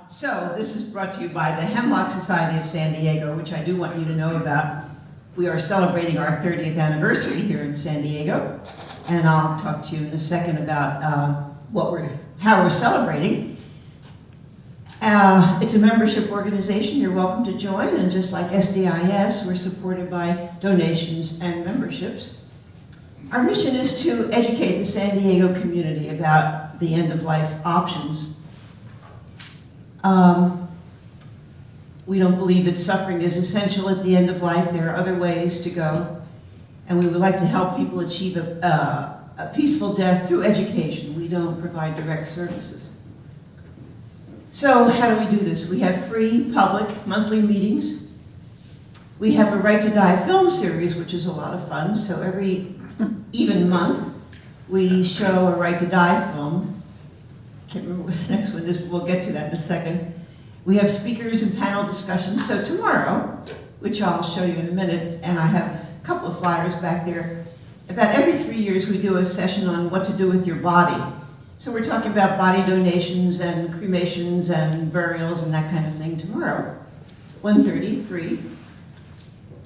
So this is brought to you by the Hemlock Society of San Diego, which I do want you to know about. We are celebrating our 30th anniversary here in San Diego, and I'll talk to you in a second about how we're celebrating. It's a membership organization. You're welcome to join, and just like SDIS, we're supported by donations and memberships. Our mission is to educate the San Diego community about the end-of-life options. We don't believe that suffering is essential at the end of life. There are other ways to go, and we would like to help people achieve a peaceful death through education. We don't provide direct services. So how do we do this? We have free public monthly meetings. We have a Right to Die film series, which is a lot of fun. So every even month, we show a Right to Die film. Can't remember what the next one is, but we'll get to that in a second. We have speakers and panel discussions. So tomorrow, which I'll show you in a minute, and I have a couple of flyers back there, about every 3 years we do a session on what to do with your body. So we're talking about body donations and cremations and burials and that kind of thing tomorrow, 1:30, free.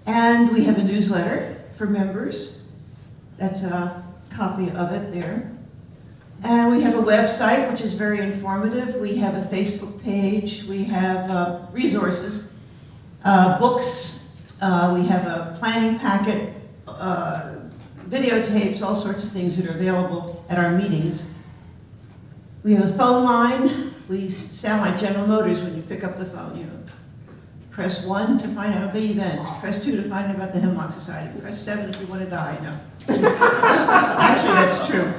And we have a newsletter for members. That's a copy of it there. And we have a website, which is very informative. We have a Facebook page. We have resources, books. We have a planning packet, videotapes, all sorts of things that are available at our meetings. We have a phone line. We sound like General Motors when you pick up the phone, you know. Press 1 to find out about events. Press 2 to find out about the Hemlock Society. Press 7 if you want to die. No. Actually, that's true.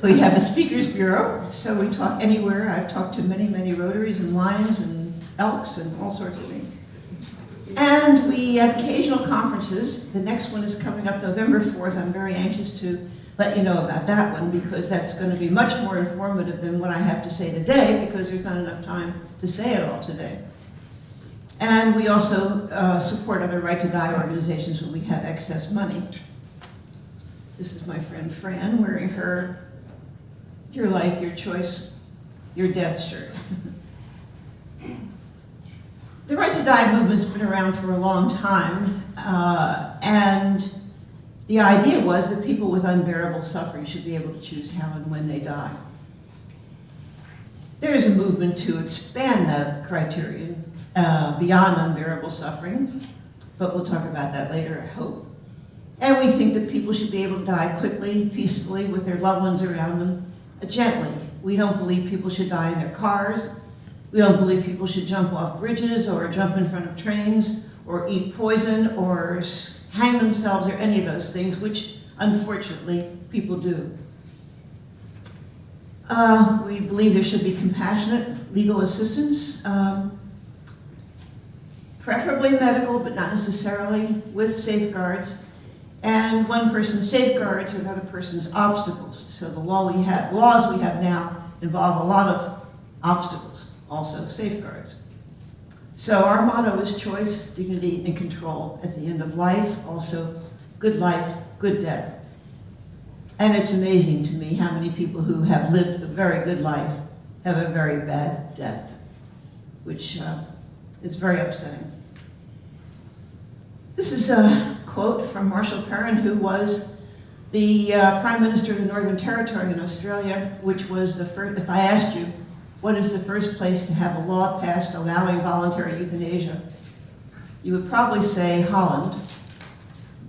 We have a speakers bureau, so we talk anywhere. I've talked to many, many Rotaries and Lions and Elks and all sorts of things. And we have occasional conferences. The next one is coming up November 4th. I'm very anxious to let you know about that one because that's going to be much more informative than what I have to say today because there's not enough time to say it all today. And we also support other Right to Die organizations when we have excess money. This is my friend Fran wearing her Your Life, Your Choice, Your Death shirt. The Right to Die movement's been around for a long time, and the idea was that people with unbearable suffering should be able to choose how and when they die. There is a movement to expand the criterion beyond unbearable suffering, but we'll talk about that later, I hope. And we think that people should be able to die quickly, peacefully, with their loved ones around them, gently. We don't believe people should die in their cars. We don't believe people should jump off bridges or jump in front of trains or eat poison or hang themselves or any of those things, which unfortunately people do. We believe there should be compassionate legal assistance, preferably medical, but not necessarily, with safeguards. And one person's safeguards are another person's obstacles. So the laws we have now involve a lot of obstacles, also safeguards. So our motto is choice, dignity, and control at the end of life. Also, good life, good death. And it's amazing to me how many people who have lived a very good life have a very bad death, which is very upsetting. This is a quote from Marshall Perrin, who was the Prime Minister of the Northern Territory in Australia, which was the first, if I asked you, what is the first place to have a law passed allowing voluntary euthanasia? You would probably say Holland.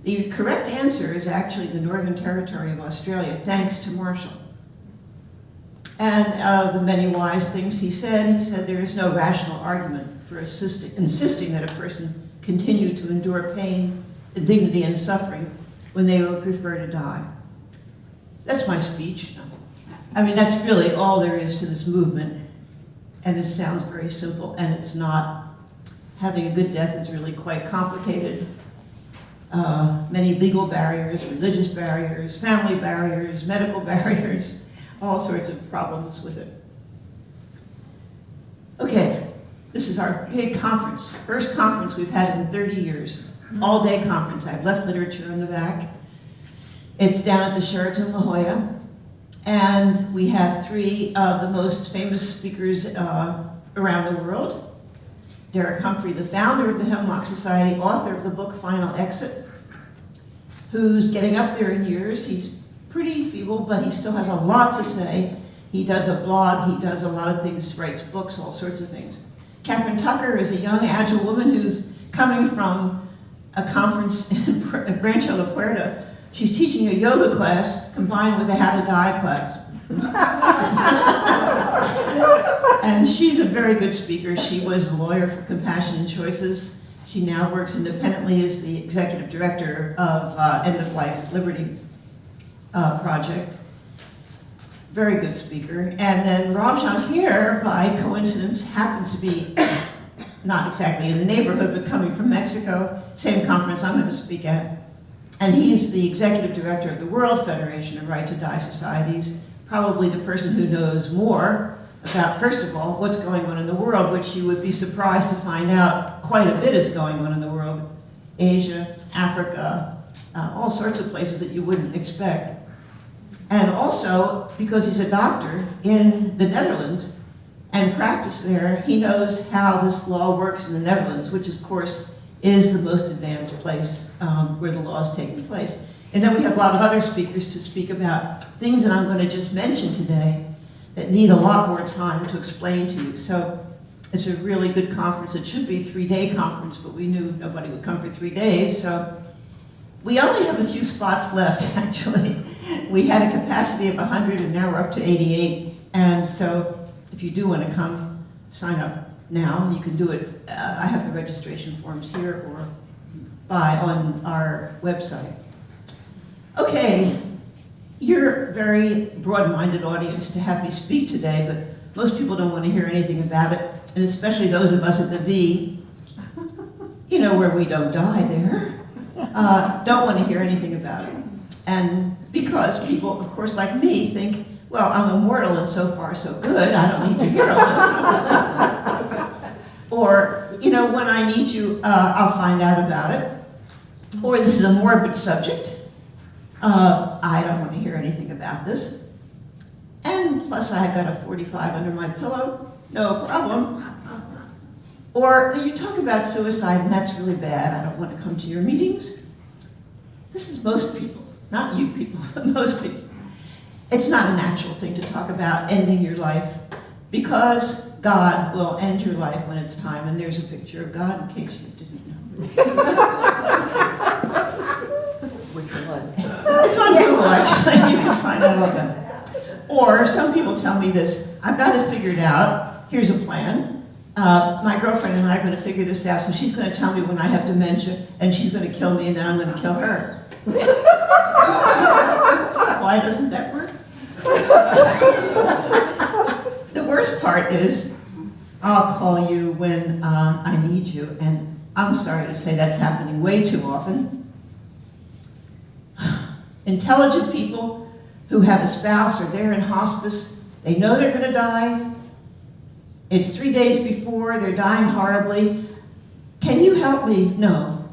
The correct answer is actually the Northern Territory of Australia, thanks to Marshall. And the many wise things he said there is no rational argument for insisting that a person continue to endure pain, indignity, and suffering when they would prefer to die. That's my speech. I mean, that's really all there is to this movement, and it sounds very simple, and it's not. Having a good death is really quite complicated. Many legal barriers, religious barriers, family barriers, medical barriers, all sorts of problems with it. Okay, this is our big conference, first conference we've had in 30 years, all-day conference. I've left literature in the back. It's down at the Sheraton La Jolla. And we have three of the most famous speakers around the world. Derek Humphrey, the founder of the Hemlock Society, author of the book Final Exit, who's getting up there in years. He's pretty feeble, but he still has a lot to say. He does a blog, he does a lot of things, writes books, all sorts of things. Catherine Tucker is a young, agile woman who's coming from a conference in Rancho La Puerta. She's teaching a yoga class combined with a How to Die class. And she's a very good speaker. She was a lawyer for Compassion and Choices. She now works independently as the executive director of End of Life Liberty Project. Very good speaker. And then Rob Jonquière, by coincidence, happens to be not exactly in the neighborhood, but coming from Mexico, same conference I'm going to speak at. And he is the executive director of the World Federation of Right to Die Societies, probably the person who knows more about, first of all, what's going on in the world, which you would be surprised to find out quite a bit is going on in the world. Asia, Africa, all sorts of places that you wouldn't expect. And also, because he's a doctor in the Netherlands and practiced there, he knows how this law works in the Netherlands, which of course is the most advanced place where the law is taking place. And then we have a lot of other speakers to speak about things that I'm going to just mention today that need a lot more time to explain to you. So it's a really good conference. It should be a 3-day conference, but we knew nobody would come for 3 days. So we only have a few spots left, actually. We had a capacity of 100, and now we're up to 88. And so if you do want to come, sign up now. You can do it. I have the registration forms here or on our website. Okay, you're a very broad-minded audience to have me speak today, but most people don't want to hear anything about it, and especially those of us at the V, you know, where we don't die there, don't want to hear anything about it. And because people, of course, like me, think, well, I'm immortal and so far so good, I don't need to hear all this. Or, you know, when I need you, I'll find out about it. Or this is a morbid subject. I don't want to hear anything about this. And plus I got a 45 under my pillow, no problem. Or you talk about suicide and that's really bad, I don't want to come to your meetings. This is most people, not you people, but most people. It's not a natural thing to talk about ending your life because God will end your life when it's time, and there's a picture of God in case you didn't know. It's on Google, actually. You can find out about that. Or some people tell me this, I've got it figured out. Here's a plan. My girlfriend and I are going to figure this out, so she's going to tell me when I have dementia, and she's going to kill me, and then I'm going to kill her. Why doesn't that work? The worst part is, I'll call you when I need you, and I'm sorry to say that's happening way too often. Intelligent people who have a spouse or they're in hospice, they know they're going to die. It's 3 days before, they're dying horribly. Can you help me? No.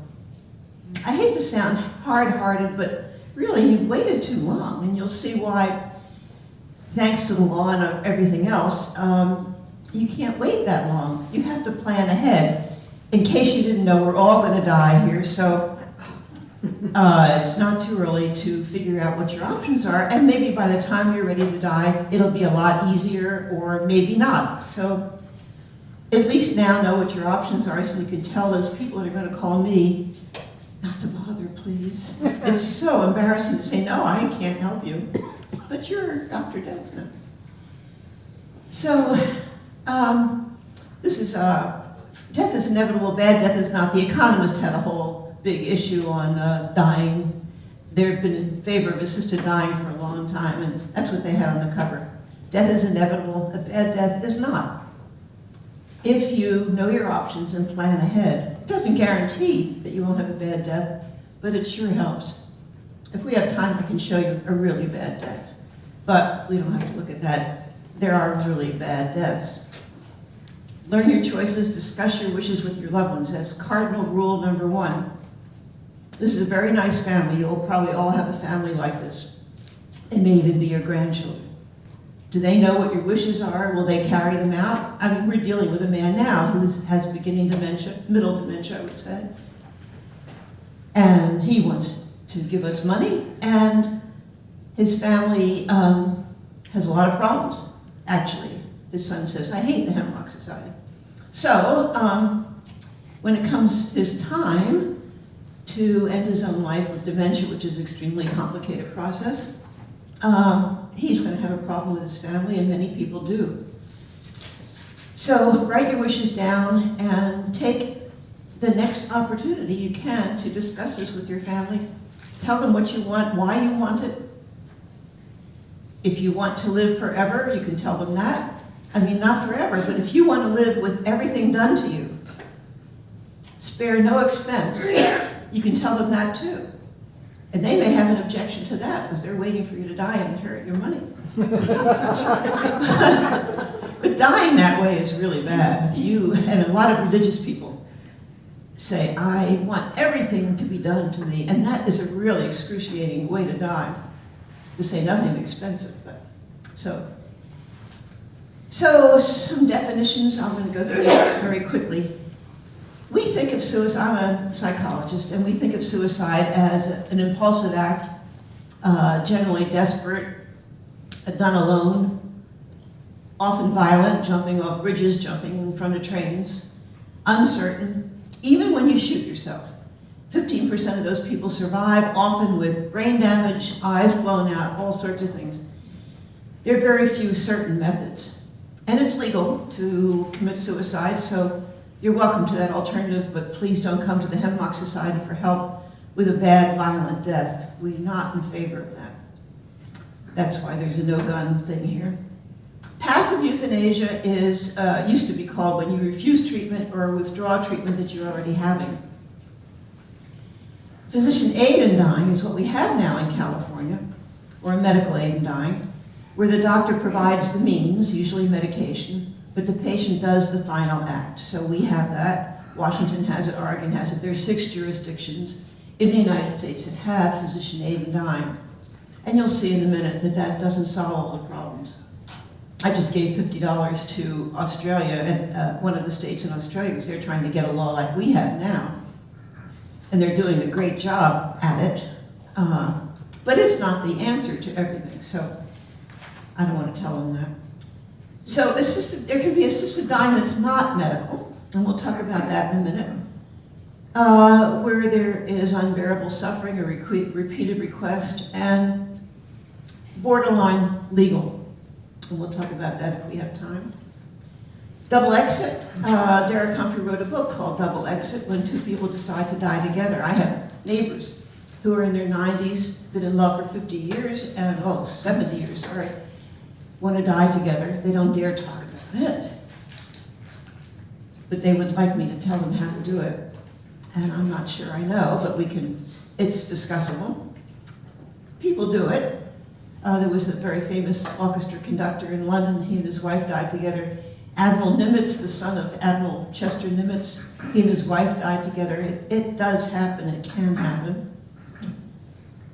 I hate to sound hard-hearted, but really you've waited too long, and you'll see why, thanks to the law and everything else, you can't wait that long. You have to plan ahead. In case you didn't know, we're all going to die here, so it's not too early to figure out what your options are, and maybe by the time you're ready to die, it'll be a lot easier, or maybe not. So at least now know what your options are so you can tell those people that are going to call me, not to bother, please. It's so embarrassing to say, no, I can't help you, but you're Dr. Death. No. So this is, death is inevitable, bad death is not. The Economist had a whole big issue on dying. They've been in favor of assisted dying for a long time, and that's what they had on the cover. Death is inevitable, a bad death is not. If you know your options and plan ahead, it doesn't guarantee that you won't have a bad death, but it sure helps. If we have time, I can show you a really bad death, but we don't have to look at that. There are really bad deaths. Learn your choices, discuss your wishes with your loved ones. That's cardinal rule number 1. This is a very nice family. You'll probably all have a family like this. They may even be your grandchildren. Do they know what your wishes are? Will they carry them out? I mean, we're dealing with a man now who has beginning dementia, middle dementia, I would say. And he wants to give us money, and his family has a lot of problems, actually. His son says, I hate the Hemlock Society. So, when it comes his time to end his own life with dementia, which is an extremely complicated process, he's going to have a problem with his family, and many people do. So write your wishes down and take the next opportunity you can to discuss this with your family. Tell them what you want, why you want it. If you want to live forever, you can tell them that. I mean, not forever, but if you want to live with everything done to you, spare no expense, you can tell them that too. And they may have an objection to that because they're waiting for you to die and inherit your money. But dying that way is really bad. And a lot of religious people say, I want everything to be done to me, and that is a really excruciating way to die, to say nothing expensive. But so some definitions, I'm going to go through this very quickly. We think of suicide, I'm a psychologist, and we think of suicide as an impulsive act, generally desperate, done alone, often violent, jumping off bridges, jumping in front of trains, uncertain, even when you shoot yourself. 15% of those people survive, often with brain damage, eyes blown out, all sorts of things. There are very few certain methods. And it's legal to commit suicide, so you're welcome to that alternative, but please don't come to the Hemlock Society for help with a bad, violent death. We're not in favor of that. That's why there's a no-gun thing here. Passive euthanasia is used to be called when you refuse treatment or withdraw treatment that you're already having. Physician aid in dying is what we have now in California, or medical aid in dying, where the doctor provides the means, usually medication, but the patient does the final act. So we have that. Washington has it, Oregon has it. There's 6 jurisdictions in the United States that have physician aid in dying. And you'll see in a minute that that doesn't solve all the problems. I just gave $50 to Australia, and one of the states in Australia, because they're trying to get a law like we have now. And they're doing a great job at it. But it's not the answer to everything, so I don't want to tell them that. So there can be assisted dying that's not medical, and we'll talk about that in a minute, where there is unbearable suffering, a repeated request, and borderline legal. And we'll talk about that if we have time. Double exit. Derek Humphrey wrote a book called Double Exit, when 2 people decide to die together. I have neighbors who are in their 90s, been in love for 50 years, and 70 years, sorry, want to die together. They don't dare talk about it. But they would like me to tell them how to do it. And I'm not sure I know, but it's discussable. People do it. There was a very famous orchestra conductor in London. He and his wife died together. Admiral Nimitz, the son of Admiral Chester Nimitz, he and his wife died together. It does happen, it can happen.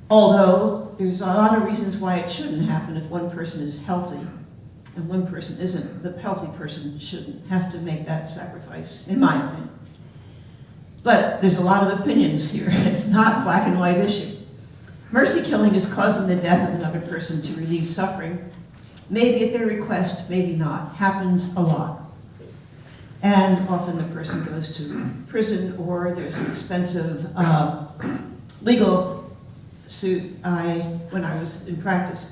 Although there's a lot of reasons why it shouldn't happen if one person is healthy and one person isn't. The healthy person shouldn't have to make that sacrifice, in my opinion. But there's a lot of opinions here. It's not a black and white issue. Mercy killing is causing the death of another person to relieve suffering. Maybe at their request, maybe not. Happens a lot. And often the person goes to prison, or there's an expensive legal suit. When I was in practice,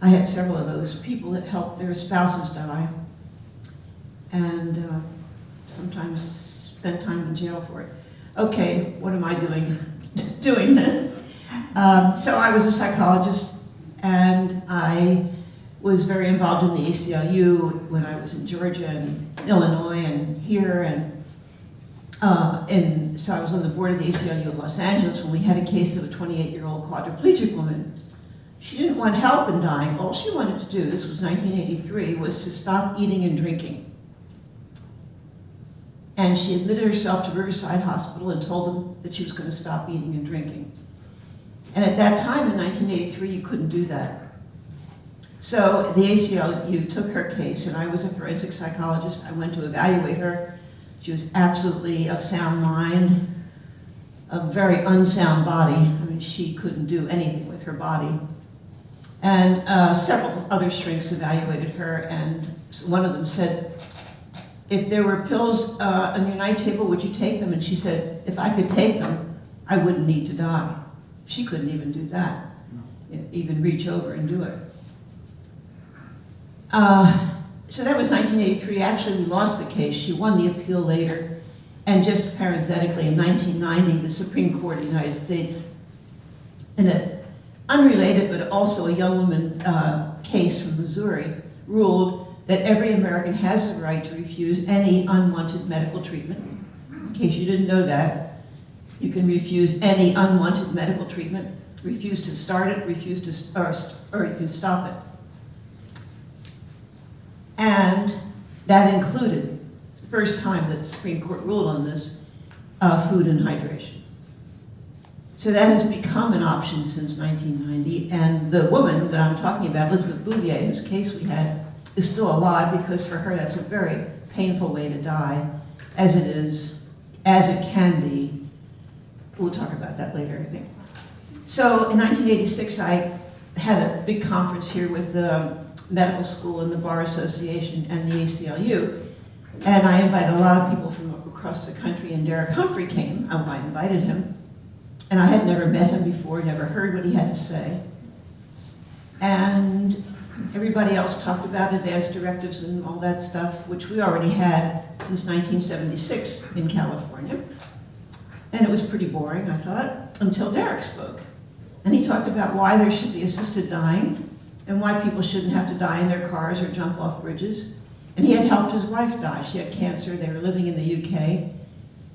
I had several of those people that helped their spouses die, and sometimes spent time in jail for it. Okay, what am I doing doing this? So I was a psychologist, and I was very involved in the ACLU when I was in Georgia and Illinois and here, and so I was on the board of the ACLU of Los Angeles when we had a case of a 28-year-old quadriplegic woman. She didn't want help in dying. All she wanted to do, this was 1983, was to stop eating and drinking. And she admitted herself to Riverside Hospital and told them that she was going to stop eating and drinking. And at that time, in 1983, you couldn't do that. So the ACLU took her case, and I was a forensic psychologist. I went to evaluate her. She was absolutely of sound mind, a very unsound body. I mean, she couldn't do anything with her body. And several other shrinks evaluated her, and one of them said, if there were pills on your night table, would you take them? And she said, if I could take them, I wouldn't need to die. She couldn't even do that, even reach over and do it. So that was 1983. Actually, we lost the case. She won the appeal later. And just parenthetically, in 1990, the Supreme Court of the United States, in an unrelated but also a young woman case from Missouri, ruled that every American has the right to refuse any unwanted medical treatment. In case you didn't know that, you can refuse any unwanted medical treatment, refuse to start it, or you can stop it. And that included, the first time that the Supreme Court ruled on this, food and hydration. So that has become an option since 1990, and the woman that I'm talking about, Elizabeth Bouvier, whose case we had, is still alive because for her that's a very painful way to die, as it is, as it can be. We'll talk about that later, I think. So in 1986, I had a big conference here with the medical school and the Bar Association and the ACLU, and I invited a lot of people from across the country, and Derek Humphrey came. I invited him, and I had never met him before, never heard what he had to say. And everybody else talked about advanced directives and all that stuff, which we already had since 1976 in California. And it was pretty boring, I thought, until Derek spoke. And he talked about why there should be assisted dying and why people shouldn't have to die in their cars or jump off bridges. And he had helped his wife die. She had cancer. They were living in the UK. And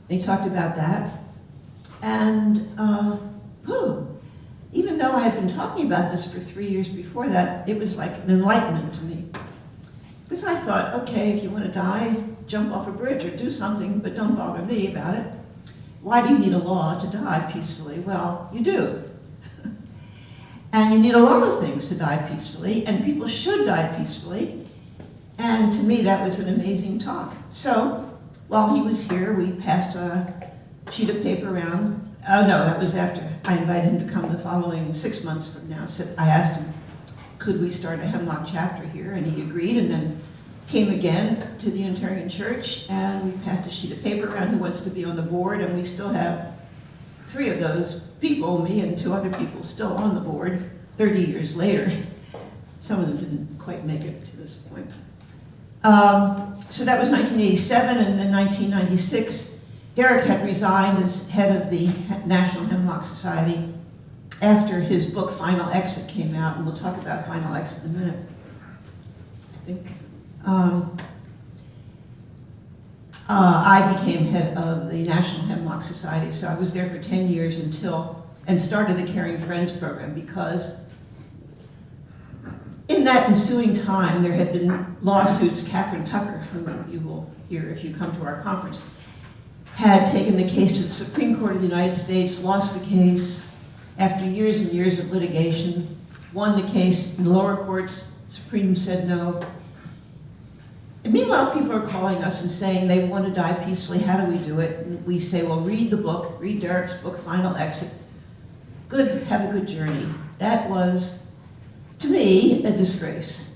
he talked about that. And even though I had been talking about this for 3 years before that, it was like an enlightenment to me. Because I thought, okay, if you want to die, jump off a bridge or do something, but don't bother me about it. Why do you need a law to die peacefully? Well, you do. And you need a lot of things to die peacefully, and people should die peacefully. And to me, that was an amazing talk. So, while he was here, we passed a sheet of paper around. Oh no, that was after. I invited him to come the following 6 months from now. So I asked him, could we start a Hemlock chapter here? And he agreed, and then came again to the Unitarian Church, and we passed a sheet of paper around who wants to be on the board, and we still have 3 of those people, me and 2 other people, still on the board 30 years later. Some of them didn't quite make it to this point. So that was 1987, and then 1996, Derek had resigned as head of the National Hemlock Society after his book Final Exit came out, and we'll talk about Final Exit in a minute, I think. I became head of the National Hemlock Society, so I was there for 10 years and started the Caring Friends program, because in that ensuing time there had been lawsuits. Catherine Tucker, whom you will hear if you come to our conference, had taken the case to the Supreme Court of the United States, lost the case after years and years of litigation, won the case in the lower courts. Supreme said no. And meanwhile, people are calling us and saying they want to die peacefully. How do we do it? And we say, well, read the book, read Derek's book, Final Exit. Good, have a good journey. That was, to me, a disgrace.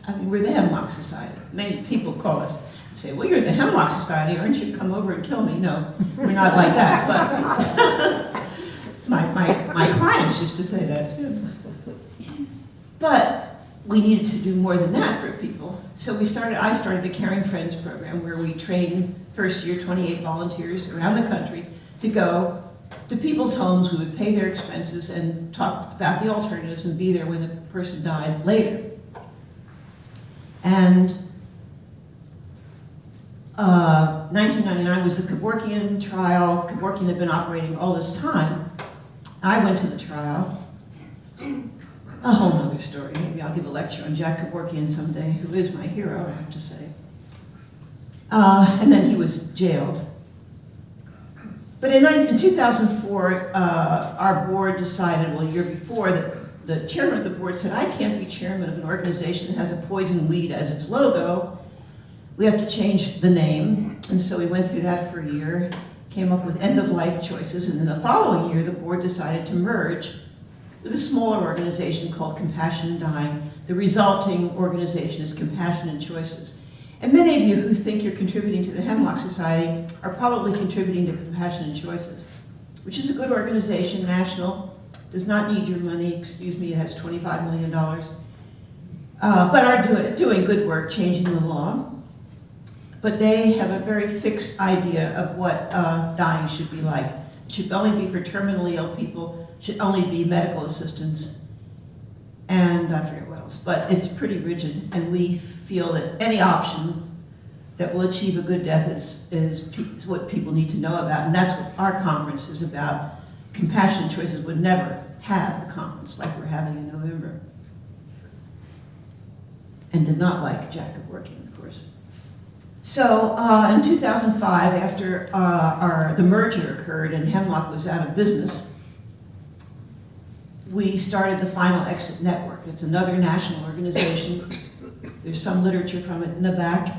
I mean, we're the Hemlock Society. Many people call us and say, well, you're the Hemlock Society, aren't you? Come over and kill me. No, we're not like that, but my clients used to say that too. But we needed to do more than that for people. So I started the Caring Friends program, where we train first year 28 volunteers around the country to go to people's homes. We would pay their expenses and talk about the alternatives and be there when the person died later. And 1999 was the Kevorkian trial. Kevorkian had been operating all this time. I went to the trial. A whole other story. Maybe I'll give a lecture on Jack Kevorkian someday, who is my hero, I have to say. And then he was jailed. But in 2004, our board decided, well, a year before, that the chairman of the board said, I can't be chairman of an organization that has a poison weed as its logo. We have to change the name. And so we went through that for a year, came up with end-of-life choices, and then the following year, the board decided to merge with a smaller organization called Compassion in Dying. The resulting organization is Compassion and Choices. And many of you who think you're contributing to the Hemlock Society are probably contributing to Compassion and Choices, which is a good organization, national, does not need your money, excuse me, it has $25 million, but are doing good work changing the law. But they have a very fixed idea of what dying should be like. It should only be for terminally ill people, should only be medical assistance, and I forget what else, but it's pretty rigid, and we feel that any option that will achieve a good death is what people need to know about, and that's what our conference is about. Compassion Choices would never have a conference like we're having in November, and did not like Jack Kevorkian, of course. So in 2005, after the merger occurred and Hemlock was out of business, we started the Final Exit Network. It's another national organization. There's some literature from it in the back,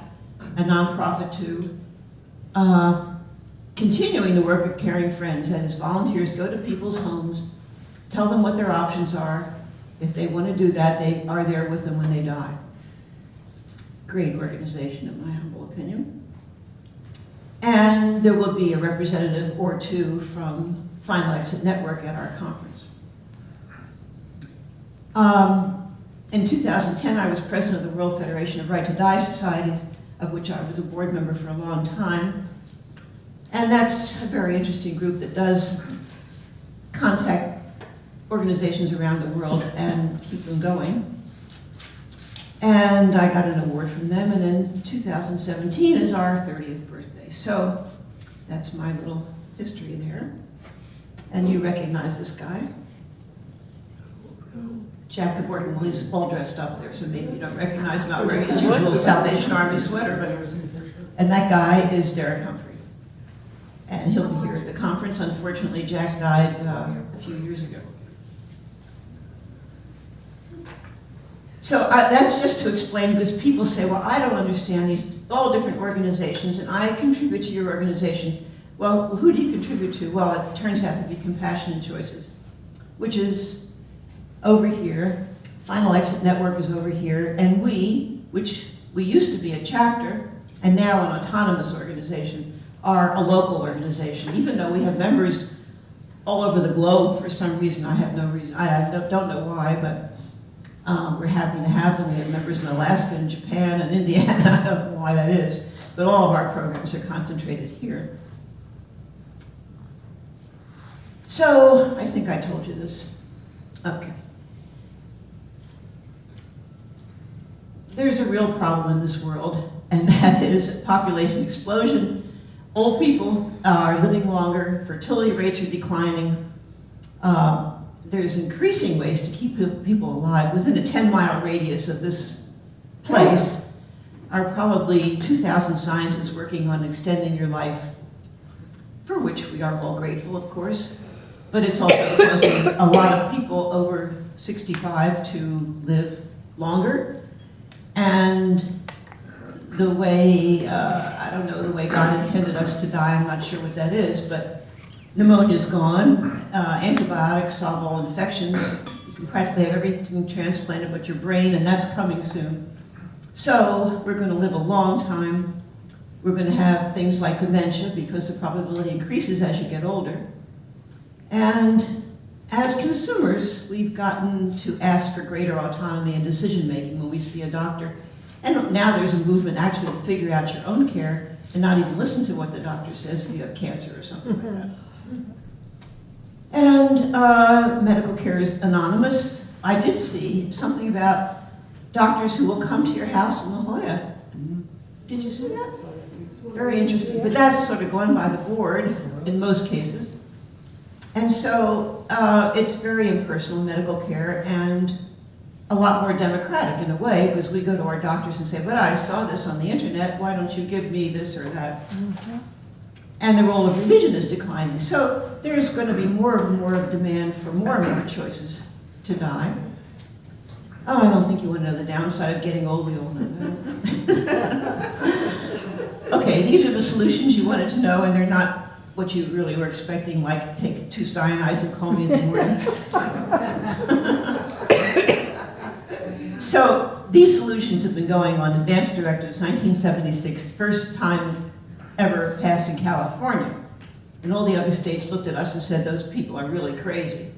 a nonprofit too. Continuing the work of Caring Friends, that is, volunteers go to people's homes, tell them what their options are. If they want to do that, they are there with them when they die. Great organization, in my humble opinion. And there will be a representative or two from Final Exit Network at our conference. In 2010, I was president of the World Federation of Right to Die Societies, of which I was a board member for a long time. And that's a very interesting group that does contact organizations around the world and keep them going. And I got an award from them, and in 2017 is our 30th birthday. So that's my little history there. And you recognize this guy. Jack Kevorkian, well, he's all dressed up there, so maybe you don't recognize him, not wearing his usual Salvation Army sweater, and that guy is Derek Humphrey. And he'll be here at the conference. Unfortunately, Jack died a few years ago. So that's just to explain, because people say, well, I don't understand these all different organizations, and I contribute to your organization. Well, who do you contribute to? Well, it turns out to be Compassion and Choices, which is over here. Final Exit Network is over here, and we, which we used to be a chapter, and now an autonomous organization, are a local organization, even though we have members all over the globe for some reason. I have no reason, I don't know why, but we're happy to have them. We have members in Alaska and Japan and Indiana. I don't know why that is, but all of our programs are concentrated here. So I think I told you this. Okay. There's a real problem in this world, and that is population explosion. Old people are living longer, fertility rates are declining. There's increasing ways to keep people alive. Within a 10-mile radius of this place are probably 2,000 scientists working on extending your life, for which we are all grateful, of course. But it's also causing a lot of people over 65 to live longer. And the way, I don't know, the way God intended us to die, I'm not sure what that is, but pneumonia's gone, antibiotics solve all infections, you can practically have everything transplanted but your brain, and that's coming soon. So we're going to live a long time. We're going to have things like dementia because the probability increases as you get older. And as consumers, we've gotten to ask for greater autonomy and decision-making when we see a doctor. And now there's a movement actually to figure out your own care and not even listen to what the doctor says if you have cancer or something like that. And medical care is anonymous. I did see something about doctors who will come to your house in La Jolla. Did you see that? Very interesting. But that's sort of gone by the board in most cases. And so it's very impersonal medical care and a lot more democratic in a way, because we go to our doctors and say, but I saw this on the internet, why don't you give me this or that? And the role of religion is declining. So there's going to be more and more of demand for more and more choices to die. Oh, I don't think you want to know the downside of getting old. We all know that. Okay, these are the solutions you wanted to know, and they're not what you really were expecting, like take 2 cyanides and call me in the morning. So these solutions have been going on. Advanced Directives 1976, first time ever passed in California. And all the other states looked at us and said, those people are really crazy.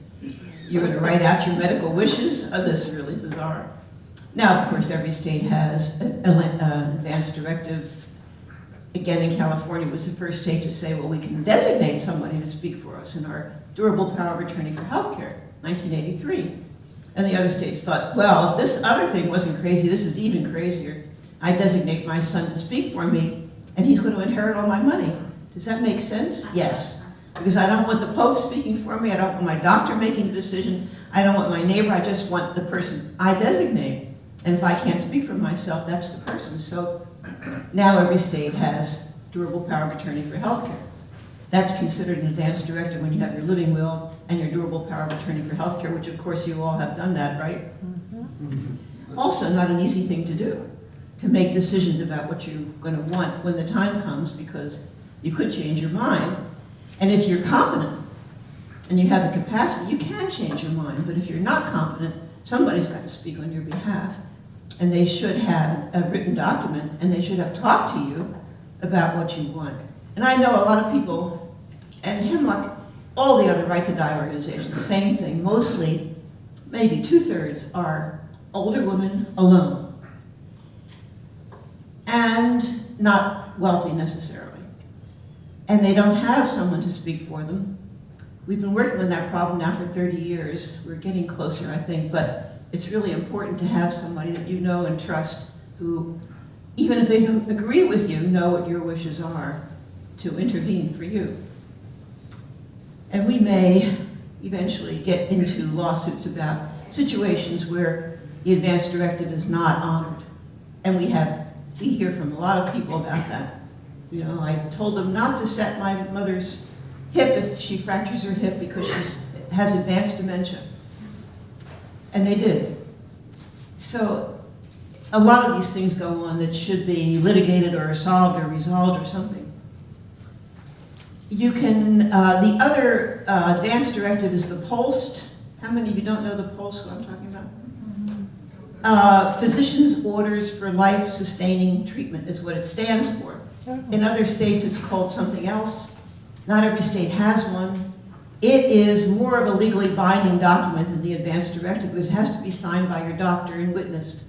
You're going to write out your medical wishes? Oh, this is really bizarre. Now, of course, every state has an advanced directive. Again, in California was the first state to say, well, we can designate somebody to speak for us in our durable power of attorney for healthcare, 1983. And the other states thought, well, if this other thing wasn't crazy, this is even crazier. I designate my son to speak for me, and he's going to inherit all my money. Does that make sense? Yes. Because I don't want the Pope speaking for me, I don't want my doctor making the decision, I don't want my neighbor, I just want the person I designate. And if I can't speak for myself, that's the person. So now every state has durable power of attorney for healthcare. That's considered an advanced directive when you have your living will and your durable power of attorney for healthcare, which of course you all have done that, right? Mm-hmm. Also, not an easy thing to do, to make decisions about what you're going to want when the time comes, because you could change your mind. And if you're competent and you have the capacity, you can change your mind. But if you're not competent, somebody's got to speak on your behalf. And they should have a written document, and they should have talked to you about what you want. And I know a lot of people, and Hemlock, all the other Right to Die organizations, same thing. Mostly, maybe 2/3 are older women alone. And not wealthy necessarily. And they don't have someone to speak for them. We've been working on that problem now for 30 years. We're getting closer, I think, but it's really important to have somebody that you know and trust who, even if they don't agree with you, know what your wishes are to intervene for you. And we may eventually get into lawsuits about situations where the advanced directive is not honored. And we hear from a lot of people about that. You know, I told them not to set my mother's hip if she fractures her hip because she has advanced dementia. And they did. So a lot of these things go on that should be litigated or solved or resolved or something. You can, the other advanced directive is the POLST. How many of you don't know the POLST, what I'm talking about? Physician's Orders for Life-Sustaining Treatment is what it stands for. In other states, it's called something else. Not every state has one. It is more of a legally binding document than the advanced directive because it has to be signed by your doctor and witnessed.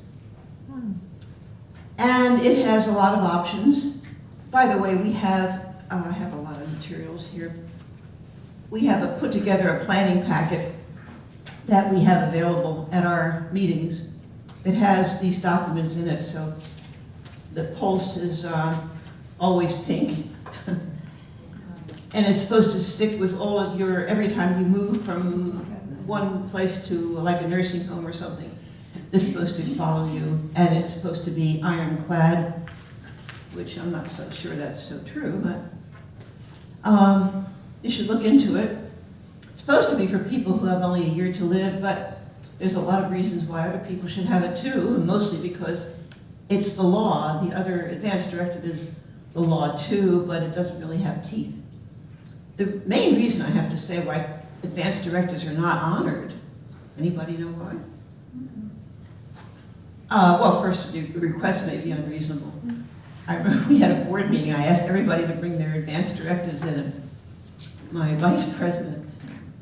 And it has a lot of options. By the way, we have, I have a lot of materials here. We have put together a planning packet that we have available at our meetings. It has these documents in it, so the POLST is always pink. And it's supposed to stick with all of your, every time you move from one place to like a nursing home or something, this is supposed to follow you, and it's supposed to be ironclad, which I'm not so sure that's so true, but you should look into it. It's supposed to be for people who have only a year to live, but there's a lot of reasons why other people should have it too, and mostly because it's the law. The other advanced directive is the law too, but it doesn't really have teeth. The main reason I have to say why advanced directives are not honored, anybody know why? Well, first, the request may be unreasonable. I remember we had a board meeting, I asked everybody to bring their advanced directives in, and my vice president,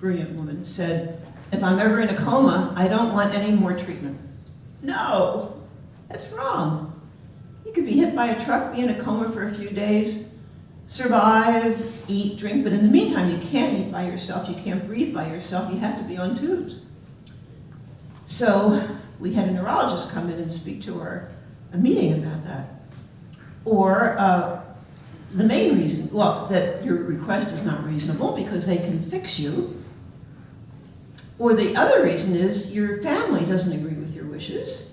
brilliant woman, said, if I'm ever in a coma, I don't want any more treatment. No, that's wrong. You could be hit by a truck, be in a coma for a few days, survive, eat, drink, but in the meantime, you can't eat by yourself, you can't breathe by yourself, you have to be on tubes. So we had a neurologist come in and speak to a meeting about that. Or the main reason, well, that your request is not reasonable because they can fix you. Or the other reason is your family doesn't agree with your wishes,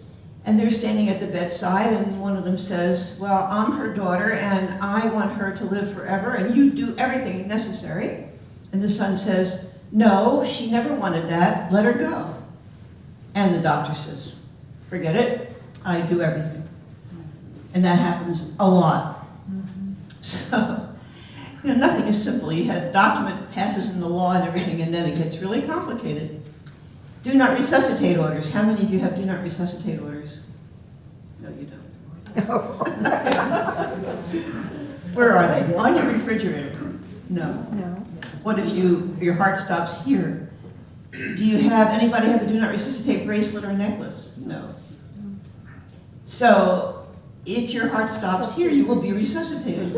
And they're standing at the bedside, and one of them says, well, I'm her daughter, and I want her to live forever, and you do everything necessary. And the son says, no, she never wanted that, let her go. And the doctor says, forget it, I do everything. And that happens a lot. So, nothing is simple. You have document passes in the law and everything, and then it gets really complicated. Do not resuscitate orders. How many of you have do not resuscitate orders? No, you don't. Where are they? On your refrigerator? No. No. What if your heart stops here? Do you have, anybody have a do not resuscitate bracelet or necklace? No. So, if your heart stops here, you will be resuscitated.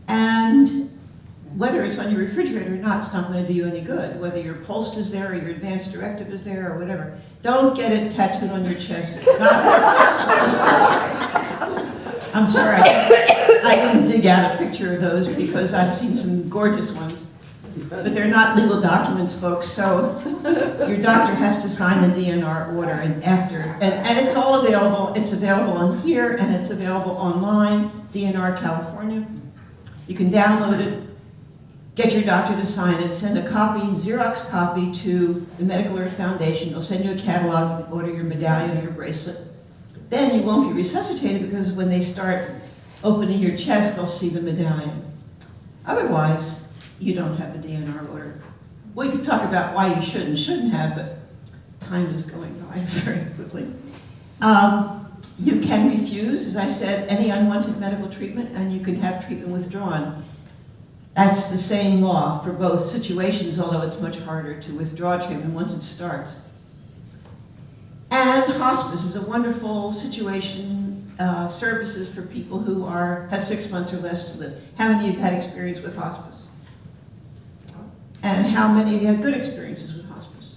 And whether it's on your refrigerator or not, it's not going to do you any good. Whether your post is there or your advance directive is there or whatever. Don't get it tattooed on your chest. It's not. I'm sorry, I didn't dig out a picture of those because I've seen some gorgeous ones. But they're not legal documents, folks, so your doctor has to sign the DNR order and after. And it's all available. It's available on here and it's available online, DNR California. You can download it, get your doctor to sign it, send a copy, Xerox copy to the Medical Alert Foundation. They'll send you a catalog, you can order your medallion or your bracelet. Then you won't be resuscitated because when they start opening your chest, they'll see the medallion. Otherwise, you don't have a DNR order. We could talk about why you should and shouldn't have, but time is going by very quickly. You can refuse, as I said, any unwanted medical treatment, and you can have treatment withdrawn. That's the same law for both situations, although it's much harder to withdraw treatment once it starts. And hospice is a wonderful situation, services for people who have 6 months or less to live. How many of you have had experience with hospice? And how many of you had good experiences with hospice?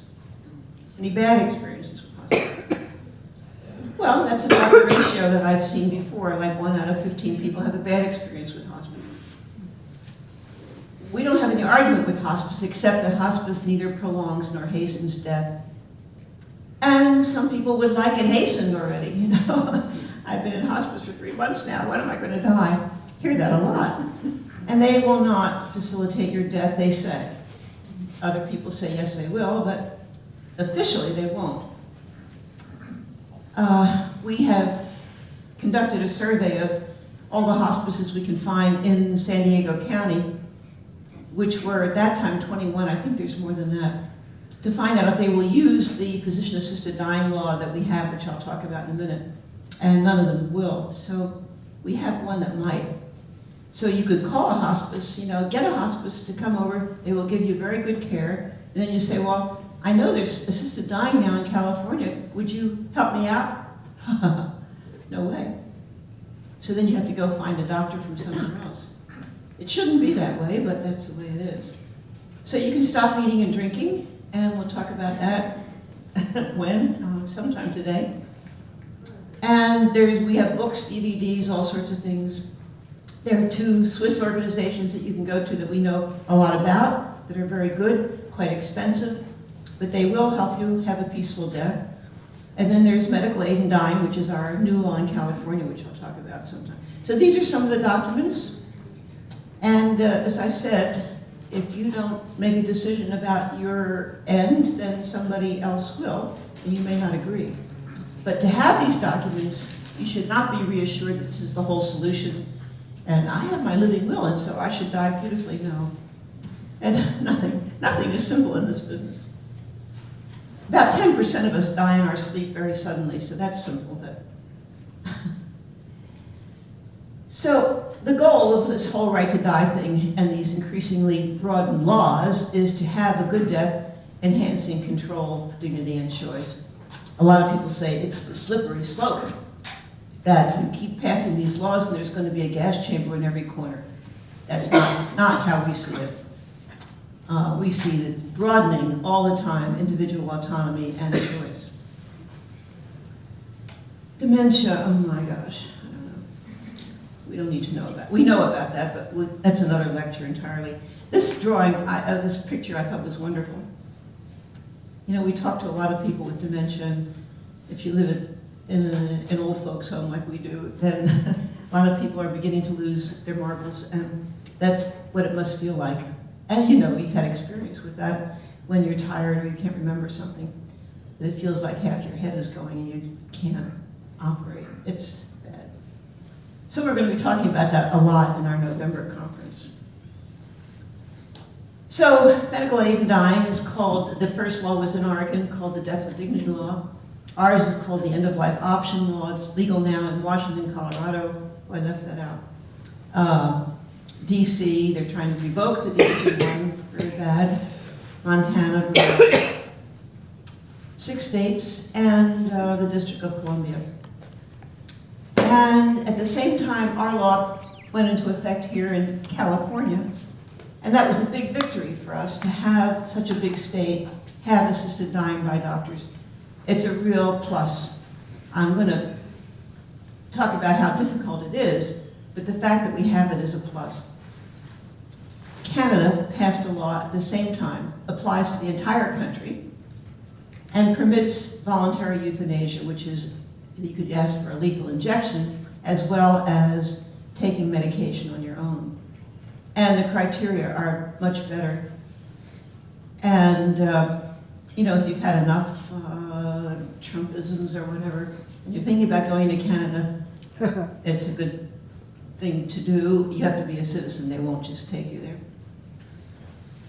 Any bad experiences with hospice? Well, that's about the ratio that I've seen before, like 1 out of 15 people have a bad experience with hospice. We don't have any argument with hospice, except that hospice neither prolongs nor hastens death. And some people would like it hastened already, you know. I've been in hospice for 3 months now, when am I going to die? Hear that a lot. And they will not facilitate your death, they say. Other people say yes, they will, but officially they won't. We have conducted a survey of all the hospices we can find in San Diego County, which were at that time 21, I think there's more than that, to find out if they will use the physician-assisted dying law that we have, which I'll talk about in a minute, and none of them will. So we have one that might. So you could call a hospice, get a hospice to come over, they will give you very good care, and then you say, well, I know there's assisted dying now in California, would you help me out? No way. So then you have to go find a doctor from somewhere else. It shouldn't be that way, but that's the way it is. So you can stop eating and drinking, and we'll talk about that when, sometime today. And we have books, DVDs, all sorts of things. There are 2 Swiss organizations that you can go to that we know a lot about, that are very good, quite expensive, but they will help you have a peaceful death. And then there's Medical Aid in Dying, which is our new law in California, which I'll talk about sometime. So these are some of the documents. And as I said, if you don't make a decision about your end, then somebody else will, and you may not agree. But to have these documents, you should not be reassured that this is the whole solution. And I have my living will, and so I should die beautifully. No. And nothing is simple in this business. About 10% of us die in our sleep very suddenly, so that's simple. So the goal of this whole right to die thing and these increasingly broadened laws is to have a good death, enhancing control, dignity, and choice. A lot of people say it's the slippery slope, that you keep passing these laws and there's going to be a gas chamber in every corner. That's not how we see it. We see it broadening all the time, individual autonomy and choice. Dementia, oh my gosh, I don't know. We don't need to know about it. We know about that, but that's another lecture entirely. This drawing, this picture I thought was wonderful. We talk to a lot of people with dementia, and if you live in an old folks home like we do, then a lot of people are beginning to lose their marbles, and that's what it must feel like. And you know, you've had experience with that when you're tired or you can't remember something. It feels like half your head is going and you can't operate. It's bad. So we're going to be talking about that a lot in our November conference. So medical aid in dying is called, the first law was in Oregon called the Death with Dignity Law. Ours is called the End of Life Option Law. It's legal now in Washington, Colorado. Oh, I left that out. DC, they're trying to revoke the DC one, very bad. Montana, Vermont. 6 states, and the District of Columbia. And at the same time, our law went into effect here in California, and that was a big victory for us to have such a big state have assisted dying by doctors. It's a real plus. I'm going to talk about how difficult it is, but the fact that we have it is a plus. Canada passed a law at the same time, applies to the entire country, and permits voluntary euthanasia, which is, you could ask for a lethal injection, as well as taking medication on your own. And the criteria are much better. And, you know, if you've had enough Trumpisms or whatever, and you're thinking about going to Canada, it's a good thing to do. You have to be a citizen. They won't just take you there.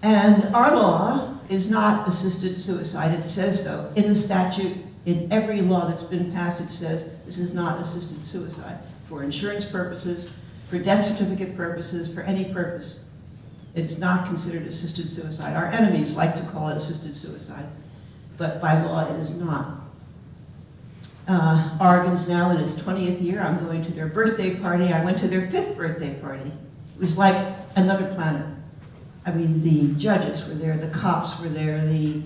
And our law is not assisted suicide. It says so in the statute, in every law that's been passed, it says this is not assisted suicide for insurance purposes, for death certificate purposes, for any purpose. It's not considered assisted suicide. Our enemies like to call it assisted suicide, but by law it is not. Oregon's now in its 20th year. I'm going to their birthday party. I went to their 5th birthday party. It was like another planet. I mean, the judges were there, the cops were there, the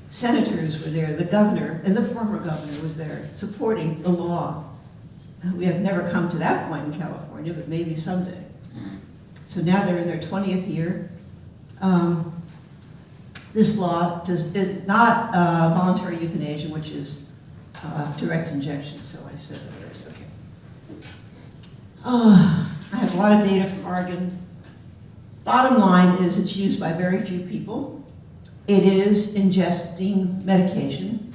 senators were there, the governor, and the former governor was there supporting the law. We have never come to that point in California, but maybe someday. So now they're in their 20th year. This law is not voluntary euthanasia, which is direct injection, so I said it already, okay. I have a lot of data from Oregon. Bottom line is it's used by very few people. It is ingesting medication.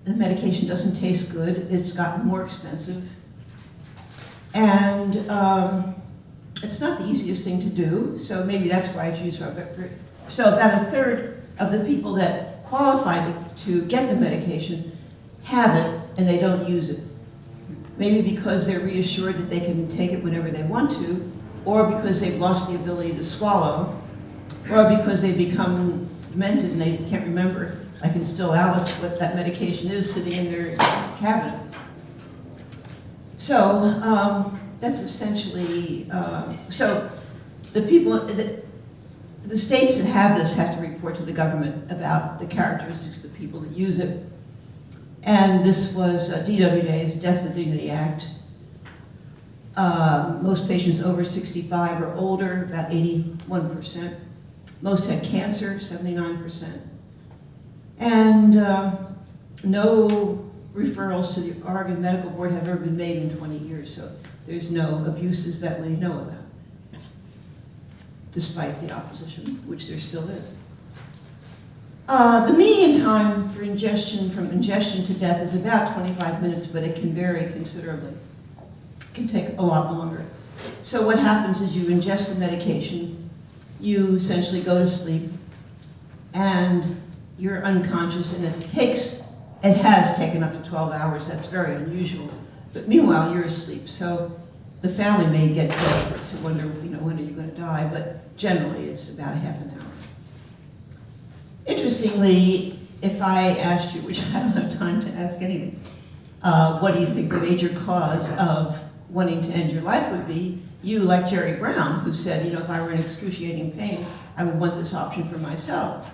The medication doesn't taste good. It's gotten more expensive. And it's not the easiest thing to do, so maybe that's why it's used for. So about a third of the people that qualify to get the medication have it and they don't use it. Maybe because they're reassured that they can take it whenever they want to, or because they've lost the ability to swallow, or because they become demented and they can't remember, like in Still Alice, what that medication is sitting in their cabinet. So that's essentially, so the people, the states that have this have to report to the government about the characteristics of the people that use it. And this was DWDA's Death with Dignity Act. Most patients over 65 or older, about 81%. Most had cancer, 79%. And no referrals to the Oregon Medical Board have ever been made in 20 years, so there's no abuses that we know about, despite the opposition, which there still is. The median time for ingestion, from ingestion to death, is about 25 minutes, but it can vary considerably. It can take a lot longer. So what happens is you ingest the medication, you essentially go to sleep, and you're unconscious, and it has taken up to 12 hours. That's very unusual. But meanwhile, you're asleep. So the family may get desperate to wonder, when are you going to die? But generally, it's about a half an hour. Interestingly, if I asked you, which I don't have time to ask anything, what do you think the major cause of wanting to end your life would be? You, like Jerry Brown, who said, if I were in excruciating pain, I would want this option for myself,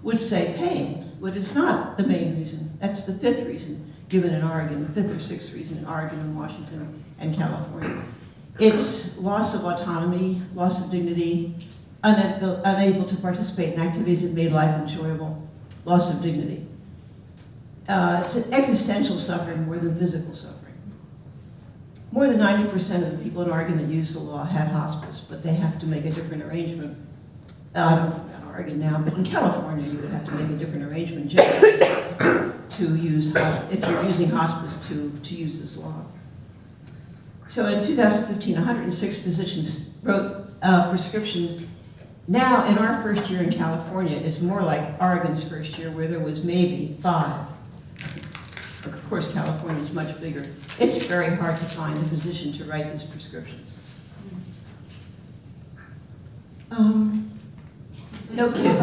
would say pain, but it's not the main reason. That's the 5th reason given in Oregon, the 5th or 6th reason in Oregon and Washington and California. It's loss of autonomy, loss of dignity, unable to participate in activities that made life enjoyable, loss of dignity. It's an existential suffering more than physical suffering. More than 90% of the people in Oregon that use the law had hospice, but they have to make a different arrangement. I don't know about Oregon now, but in California you would have to make a different arrangement generally to use, if you're using hospice, to use this law. So in 2015, 106 physicians wrote prescriptions. Now, in our first year in California, it's more like Oregon's first year, where there was maybe 5. Of course, California is much bigger. It's very hard to find a physician to write these prescriptions. No kidding.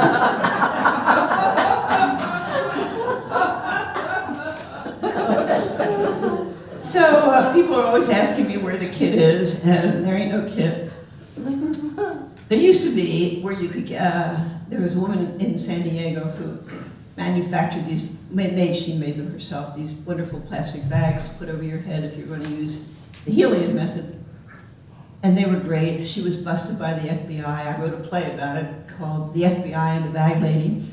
So people are always asking me where the kit is, and there ain't no kit. There used to be where you could get, there was a woman in San Diego who manufactured these, she made them herself, these wonderful plastic bags to put over your head if you're going to use the helium method. And they were great. She was busted by the FBI. I wrote a play about it called The FBI and the Bag Lady.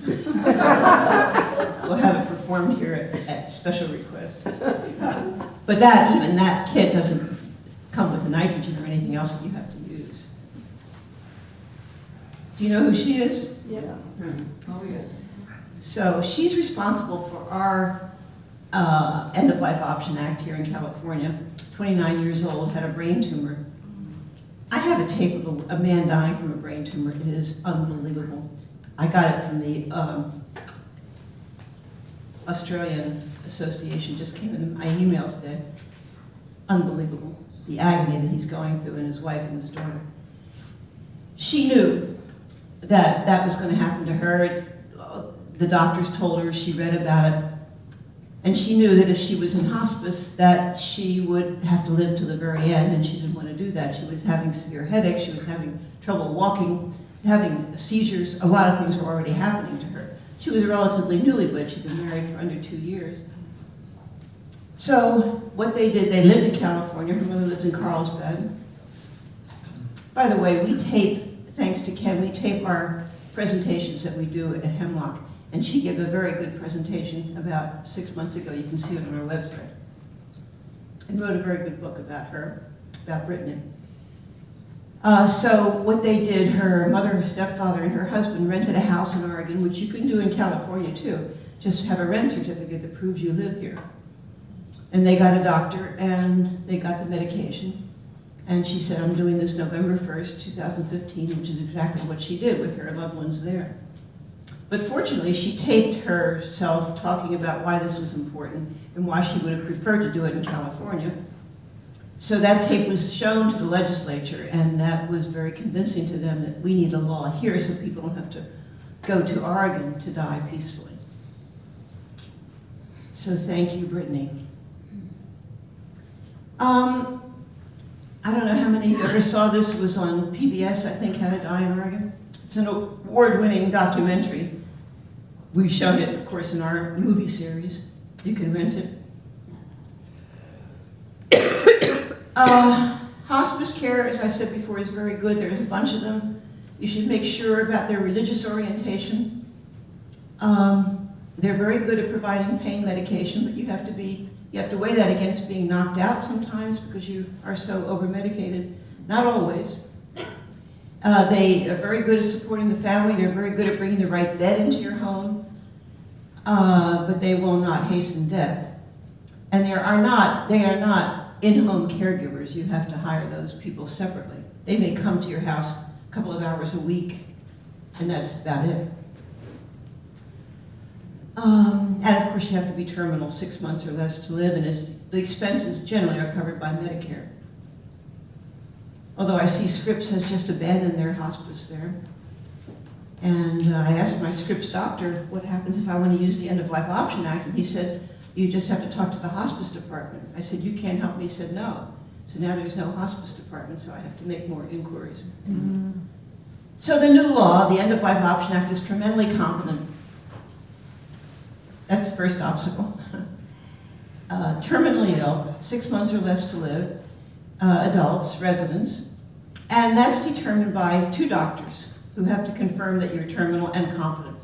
We'll have it performed here at special request. But even that kit doesn't come with the nitrogen or anything else that you have to use. Do you know who she is? Yeah. Oh, yes. So she's responsible for our End-of-Life Option Act here in California. 29 years old, had a brain tumor. I have a tape of a man dying from a brain tumor. It is unbelievable. I got it from the Australian Association, just came in my email today. Unbelievable. The agony that he's going through, and his wife and his daughter. She knew that that was going to happen to her. The doctors told her, she read about it, and she knew that if she was in hospice that she would have to live to the very end, and she didn't want to do that. She was having severe headaches, she was having trouble walking, having seizures. A lot of things were already happening to her. She was relatively newlywed. She'd been married for under 2 years. So what they did, they lived in California. Her mother lives in Carlsbad. By the way, we tape, thanks to Ken, we tape our presentations that we do at Hemlock. And she gave a very good presentation about 6 months ago. You can see it on our website. And wrote a very good book about her, about Brittany. So what they did, her mother, her stepfather, and her husband rented a house in Oregon, which you can do in California too. Just have a rent certificate that proves you live here. And they got a doctor, and they got the medication. And she said, I'm doing this November 1st, 2015, which is exactly what she did with her loved ones there. But fortunately, she taped herself talking about why this was important and why she would have preferred to do it in California. So that tape was shown to the legislature, and that was very convincing to them that we need a law here so people don't have to go to Oregon to die peacefully. So thank you, Brittany. I don't know how many of you ever saw this. It was on PBS, I think, How to Die in Oregon. It's an award-winning documentary. We've shown it, of course, in our movie series. You can rent it. Hospice care, as I said before, is very good. There's a bunch of them. You should make sure about their religious orientation. They're very good at providing pain medication, but you have to weigh that against being knocked out sometimes because you are so over-medicated. Not always. They are very good at supporting the family. They're very good at bringing the right bed into your home, but they will not hasten death. And they are not in-home caregivers. You have to hire those people separately. They may come to your house a couple of hours a week, and that's about it. And of course, you have to be terminal, 6 months or less to live, and the expenses generally are covered by Medicare. Although I see Scripps has just abandoned their hospice there. And I asked my Scripps doctor, what happens if I want to use the End-of-Life Option Act? And he said, you just have to talk to the hospice department. I said, you can't help me? He said, no. So now there's no hospice department, so I have to make more inquiries. Mm-hmm. So the new law, the End-of-Life Option Act, is tremendously competent. That's the first obstacle. Terminally ill, 6 months or less to live, adults, residents, and that's determined by 2 doctors who have to confirm that you're terminal and competent.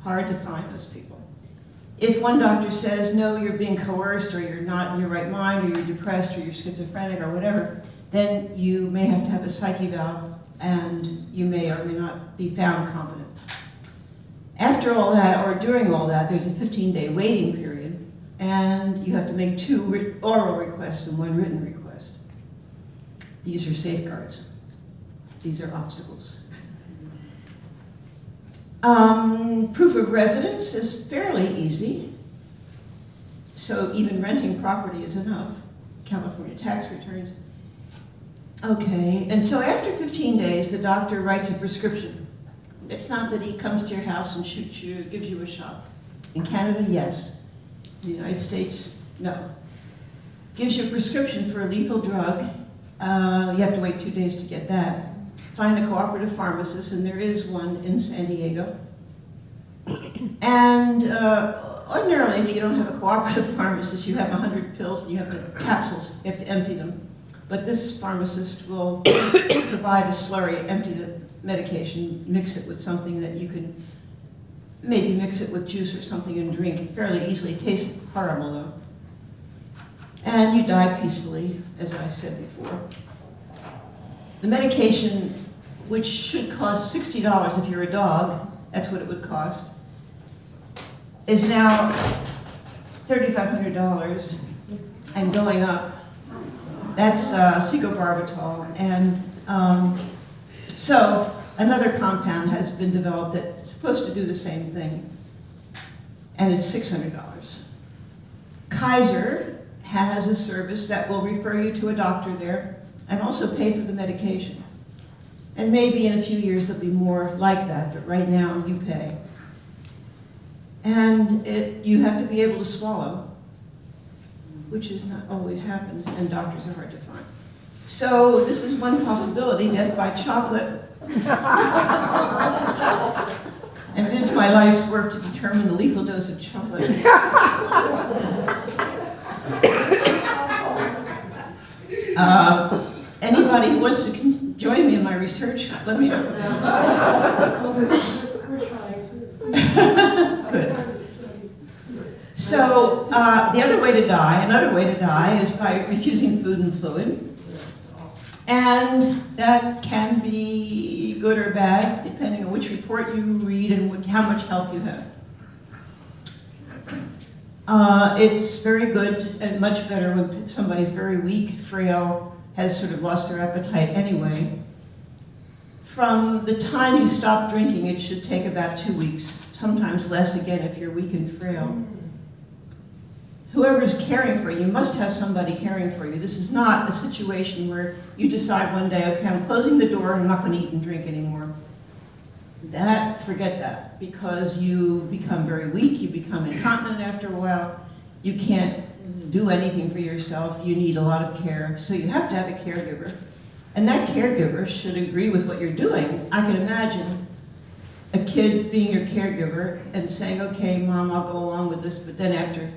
Hard to find those people. If one doctor says, no, you're being coerced, or you're not in your right mind, or you're depressed, or you're schizophrenic, or whatever, then you may have to have a psyche valve, and you may or may not be found competent. After all that, or during all that, there's a 15-day waiting period, and you have to make 2 oral requests and 1 written request. These are safeguards. These are obstacles. Proof of residence is fairly easy. So even renting property is enough. California tax returns. Okay, and so after 15 days, the doctor writes a prescription. It's not that he comes to your house and shoots you, gives you a shot. In Canada, yes. In the United States, no. Gives you a prescription for a lethal drug. You have to wait 2 days to get that. Find a cooperative pharmacist, and there is one in San Diego. And ordinarily, if you don't have a cooperative pharmacist, you have 100 pills and you have the capsules, you have to empty them. But this pharmacist will provide a slurry, empty the medication, mix it with something that you can, maybe mix it with juice or something and drink it fairly easily. It tastes horrible though. And you die peacefully, as I said before. The medication, which should cost $60 if you're a dog, that's what it would cost, is now $3,500 and going up. That's secobarbital. And so another compound has been developed that's supposed to do the same thing, and it's $600. Kaiser has a service that will refer you to a doctor there and also pay for the medication. And maybe in a few years there'll be more like that, but right now you pay. And you have to be able to swallow, which is not always happens, and doctors are hard to find. So this is one possibility, death by chocolate. And it is my life's work to determine the lethal dose of chocolate. Anybody who wants to join me in my research, let me know. Good. So the other way to die, another way to die, is by refusing food and fluid. And that can be good or bad, depending on which report you read and how much help you have. It's very good and much better when somebody's very weak, frail, has sort of lost their appetite anyway. From the time you stop drinking, it should take about 2 weeks, sometimes less again if you're weak and frail. Whoever's caring for you must have somebody caring for you. This is not a situation where you decide one day, okay, I'm closing the door, I'm not going to eat and drink anymore. Forget that, because you become very weak, you become incontinent after a while, you can't do anything for yourself, you need a lot of care, so you have to have a caregiver. And that caregiver should agree with what you're doing. I can imagine a kid being your caregiver and saying, okay, Mom, I'll go along with this, but then after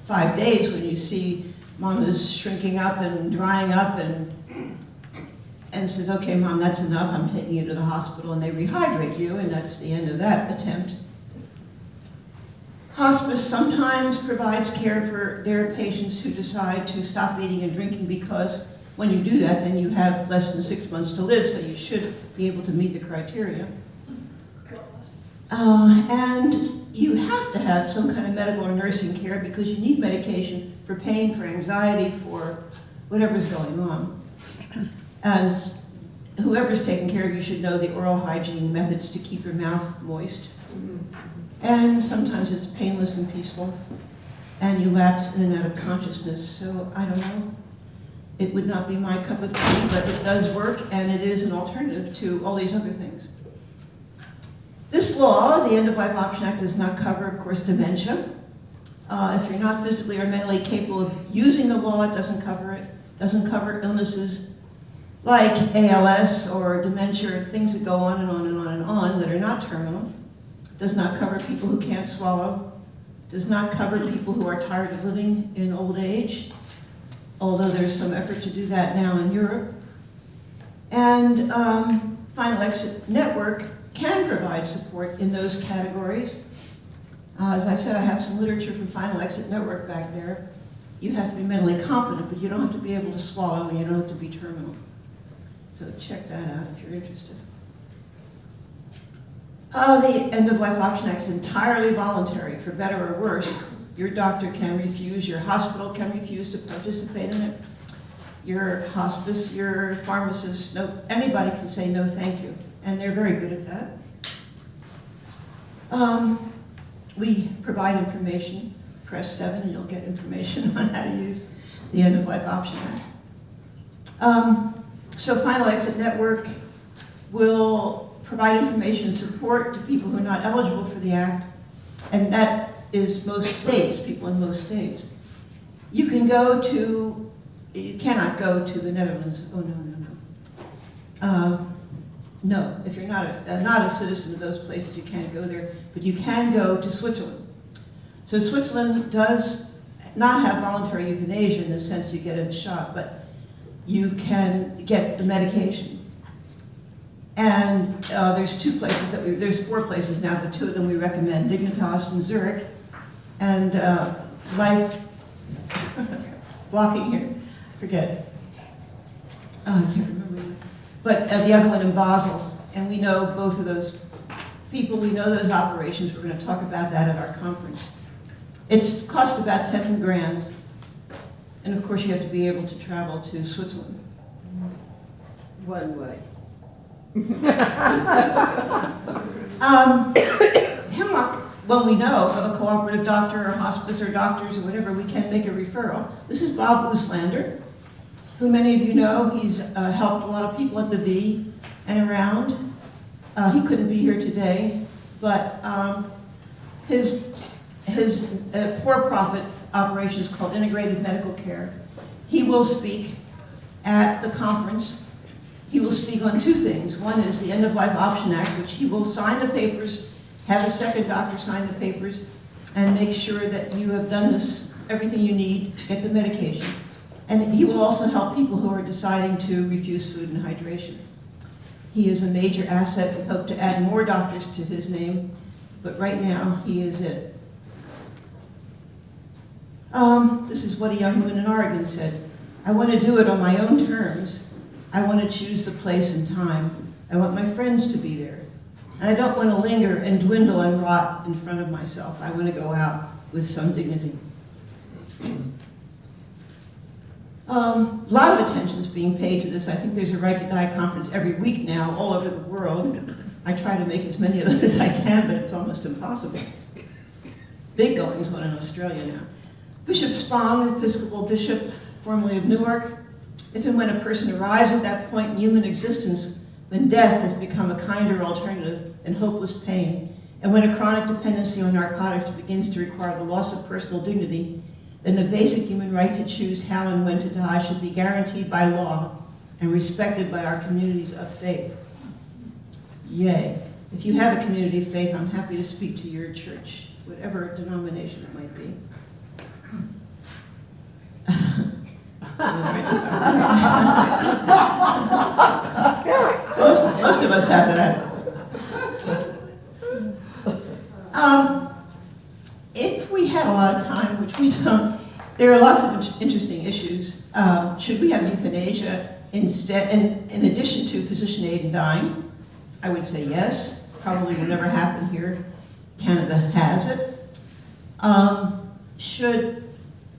5 days when you see Mom is shrinking up and drying up and says, okay, Mom, that's enough, I'm taking you to the hospital, and they rehydrate you, and that's the end of that attempt. Hospice sometimes provides care for their patients who decide to stop eating and drinking, because when you do that, then you have less than 6 months to live, so you should be able to meet the criteria. And you have to have some kind of medical or nursing care because you need medication for pain, for anxiety, for whatever's going on. And whoever's taking care of you should know the oral hygiene methods to keep your mouth moist. And sometimes it's painless and peaceful, and you lapse in and out of consciousness. So I don't know. It would not be my cup of tea, but it does work, and it is an alternative to all these other things. This law, the End of Life Option Act, does not cover, of course, dementia. If you're not physically or mentally capable of using the law, it doesn't cover it. It doesn't cover illnesses like ALS or dementia, or things that go on and on and on and on that are not terminal. It does not cover people who can't swallow. It does not cover people who are tired of living in old age, although there's some effort to do that now in Europe. And Final Exit Network can provide support in those categories. As I said, I have some literature from Final Exit Network back there. You have to be mentally competent, but you don't have to be able to swallow, and you don't have to be terminal. So check that out if you're interested. The End-of-Life Option Act is entirely voluntary, for better or worse. Your doctor can refuse, your hospital can refuse to participate in it. Your hospice, your pharmacist, anybody can say no thank you, and they're very good at that. We provide information. Press 7 and you'll get information on how to use the End-of-Life Option Act. So Final Exit Network will provide information and support to people who are not eligible for the Act, and that is most states, people in most states. You cannot go to the Netherlands. Oh, no. No, if you're not a citizen of those places, you can't go there, but you can go to Switzerland. So Switzerland does not have voluntary euthanasia in the sense you get a shot, but you can get the medication. And there's 2 places there's 4 places now, but 2 of them we recommend, Dignitas in Zurich, and Life, blocking here, forget. I can't remember. But the other one in Basel, and we know both of those people, we know those operations. We're going to talk about that at our conference. It's cost about 10 grand, and of course you have to be able to travel to Switzerland. One way. Hemlock, when we know of a cooperative doctor or hospice or doctors or whatever, we can make a referral. This is Bob Ooslander, who many of you know. He's helped a lot of people at the V and around. He couldn't be here today, but his for-profit operation is called Integrated Medical Care. He will speak at the conference. He will speak on 2 things. One is the End-of-Life Option Act, which he will sign the papers, have a second doctor sign the papers, and make sure that you have done everything you need, get the medication. And he will also help people who are deciding to refuse food and hydration. He is a major asset. We hope to add more doctors to his name, but right now he is it. This is what a young woman in Oregon said. I want to do it on my own terms. I want to choose the place and time. I want my friends to be there. And I don't want to linger and dwindle and rot in front of myself. I want to go out with some dignity. A lot of attention is being paid to this. I think there's a Right to Die conference every week now all over the world. I try to make as many of them as I can, but it's almost impossible. Big goings on in Australia now. Bishop Spong, Episcopal Bishop, formerly of Newark. If and when a person arrives at that point in human existence when death has become a kinder alternative than hopeless pain, and when a chronic dependency on narcotics begins to require the loss of personal dignity, then the basic human right to choose how and when to die should be guaranteed by law and respected by our communities of faith. Yay. If you have a community of faith, I'm happy to speak to your church, whatever denomination it might be. Most of us have that. If we had a lot of time, which we don't, there are lots of interesting issues. Should we have euthanasia instead, in addition to physician aid in dying? I would say yes. Probably will never happen here. Canada has it. Should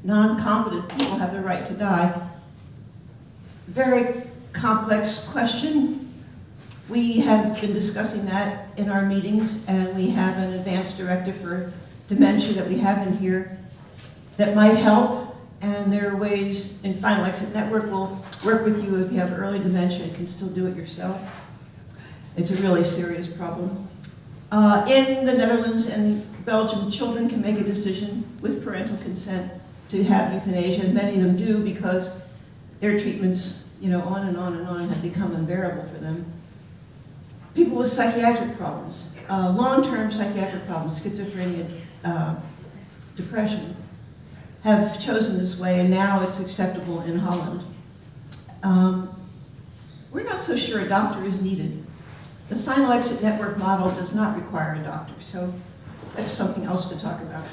non-competent people have the right to die? Very complex question. We have been discussing that in our meetings, and we have an advanced directive for dementia that we have in here that might help, and there are ways, and Final Exit Network will work with you if you have early dementia and can still do it yourself. It's a really serious problem. In the Netherlands and Belgium, children can make a decision with parental consent to have euthanasia, and many of them do because their treatments, on and on and on, have become unbearable for them. People with psychiatric problems, long-term psychiatric problems, schizophrenia, depression, have chosen this way, and now it's acceptable in Holland. We're not so sure a doctor is needed. The Final Exit Network model does not require a doctor, so that's something else to talk about.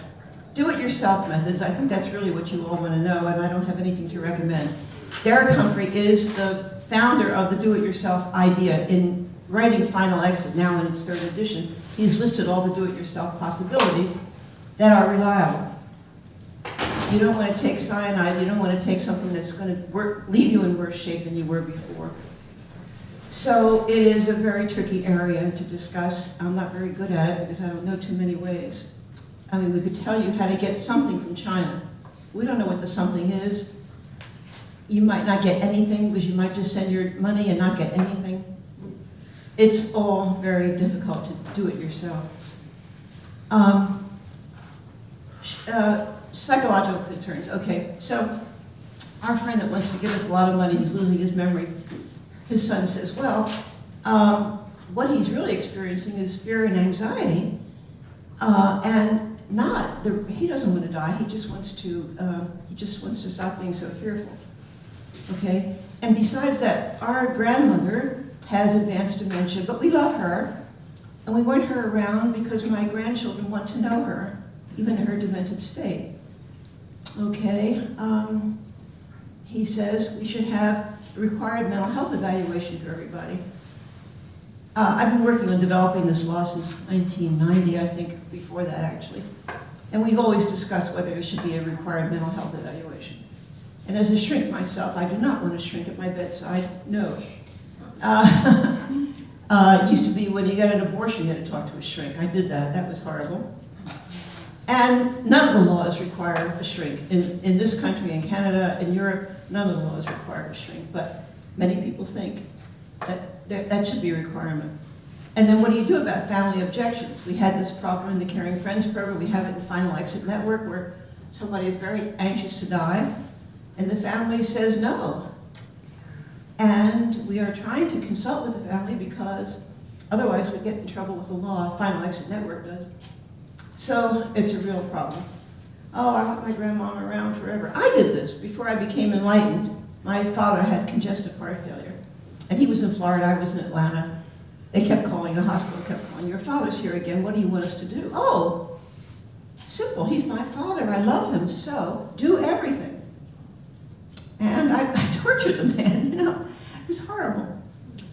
Do-it-yourself methods, I think that's really what you all want to know, and I don't have anything to recommend. Derek Humphrey is the founder of the do-it-yourself idea. In writing Final Exit, now in its 3rd edition, he's listed all the do-it-yourself possibilities that are reliable. You don't want to take cyanide, you don't want to take something that's going to leave you in worse shape than you were before. So it is a very tricky area to discuss. I'm not very good at it because I don't know too many ways. I mean, we could tell you how to get something from China. We don't know what the something is. You might not get anything because you might just send your money and not get anything. It's all very difficult to do it yourself. Psychological concerns. Okay, so our friend that wants to give us a lot of money, he's losing his memory. His son says, well, what he's really experiencing is fear and anxiety, and he doesn't want to die. He just wants to stop being so fearful. Okay, and besides that, our grandmother has advanced dementia, but we love her, and we want her around because my grandchildren want to know her, even in her demented state. Okay, he says we should have a required mental health evaluation for everybody. I've been working on developing this law since 1990, I think, before that actually. And we've always discussed whether there should be a required mental health evaluation. And as a shrink myself, I do not want to shrink at my bedside, no. It used to be when you got an abortion, you had to talk to a shrink. I did that, that was horrible. And none of the laws require a shrink. In this country, in Canada, in Europe, none of the laws require a shrink, but many people think that that should be a requirement. And then what do you do about family objections? We had this problem in the Caring Friends program. We have it in Final Exit Network where somebody is very anxious to die and the family says no. And we are trying to consult with the family because otherwise we'd get in trouble with the law. Final Exit Network does. So it's a real problem. Oh, I want my grandmama around forever. I did this before I became enlightened. My father had congestive heart failure. And he was in Florida, I was in Atlanta. They kept calling, the hospital kept calling, your father's here again, what do you want us to do? Oh, simple, he's my father, I love him, so do everything. And I tortured the man, you know, it was horrible.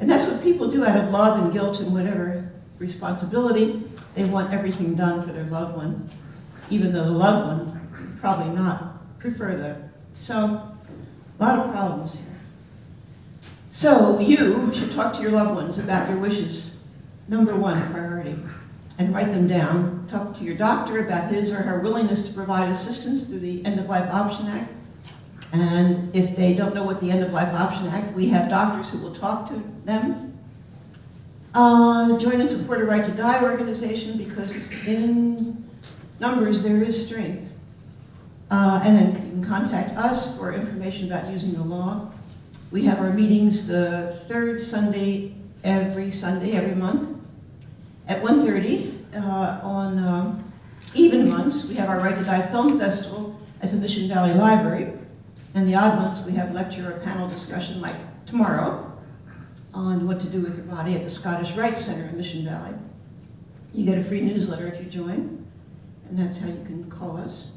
And that's what people do out of love and guilt and whatever responsibility. They want everything done for their loved one, even though the loved one would probably not prefer that. So, a lot of problems here. So you should talk to your loved ones about your wishes. Number one priority. And write them down. Talk to your doctor about his or her willingness to provide assistance through the End-of-Life Option Act. And if they don't know what the End-of-Life Option Act, we have doctors who will talk to them. Join and support a Right to Die organization because in numbers there is strength. And then you can contact us for information about using the law. We have our meetings the third Sunday every month at 1:30. On even months, we have our Right to Die Film Festival at the Mission Valley Library. And the odd months, we have lecture or panel discussion like tomorrow on what to do with your body at the Scottish Rite Center in Mission Valley. You get a free newsletter if you join, and that's how you can call us.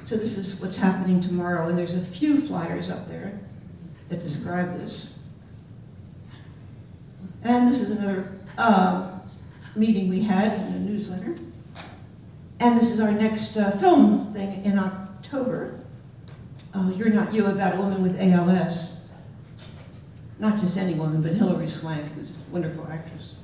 So this is what's happening tomorrow, and there's a few flyers up there that describe this. And this is another meeting we had in a newsletter. And this is our next film thing in October. You're Not You, about a woman with ALS. Not just any woman, but Hilary Swank, who's a wonderful actress.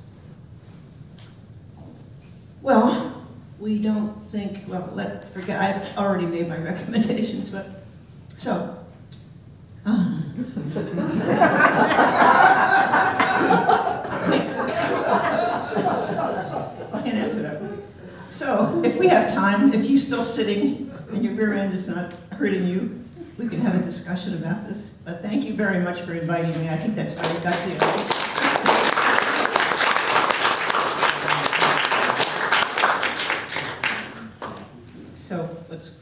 Well, we don't think, well, forget, I've already made my recommendations, but, so. I can't answer that one. So, if we have time, if you're still sitting and your rear end is not hurting you, we can have a discussion about this. But thank you very much for inviting me. I think that's very gutsy. So, let's